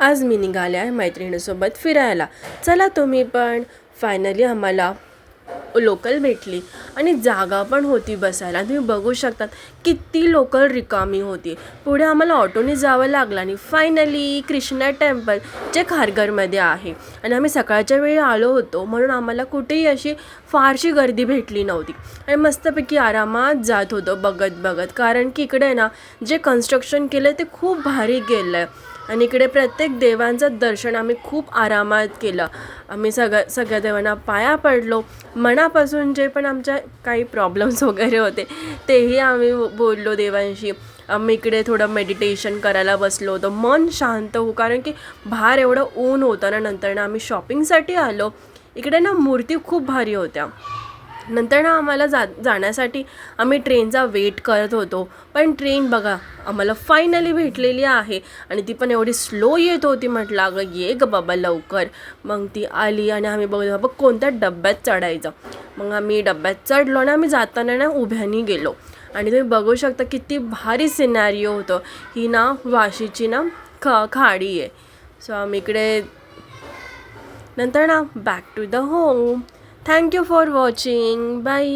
आज मी निघाले आहे मैत्रिणीसोबत फिरायला. चला तुम्ही पण. फायनली आम्हाला लोकल भेटली आणि जागा पण होती बसायला. तुम्ही बघू शकतात किती लोकल रिकामी होती. पुढे आम्हाला ऑटोने जावं लागलं आणि फायनली कृष्णा टेम्पल जे खारघरमध्ये आहे. आणि आम्ही सकाळच्या वेळी आलो होतो म्हणून आम्हाला कुठेही अशी फारशी गर्दी भेटली नव्हती आणि मस्तपैकी आरामात जात होतो बघत बघत. कारण की इकडे ना जे कन्स्ट्रक्शन केलं ते खूप भारी केलं आहे आणि इकडे प्रत्येक देवांचं दर्शन आम्ही खूप आरामात केलं. आम्ही सगळ्या देवांना पाया पडलो. मनापासून जे पण आमच्या काही प्रॉब्लेम्स वगैरे होते तेही आम्ही बोललो देवांशी. आम्ही इकडे थोडं मेडिटेशन करायला बसलो होतो, मन शांत हो. कारण की बाहेर एवढं ऊन होतं ना. नंतर ना आम्ही शॉपिंगसाठी आलो. इकडे ना मूर्ती खूप भारी होत्या. नंतर ना आम्हाला जाण्यासाठी आम्ही ट्रेनचा वेट करत होतो. पण ट्रेन बघा आम्हाला फायनली भेटलेली आहे आणि ती पण एवढी स्लो येत होती. म्हटलं अगं ये ग बाबा लवकर. मग ती आली आणि आम्ही बघतो बाबा कोणत्या डब्यात चढायचं. मग आम्ही डब्यात चढलो आणि आम्ही जाताना ना उभ्यानी गेलो. आणि तुम्ही बघू शकता किती भारी सिनॅरिओ होतं. ही ना वाशीची ना खाडी आहे. सो आम्ही इकडे नंतर ना back to the home. Thank you for watching. Bye.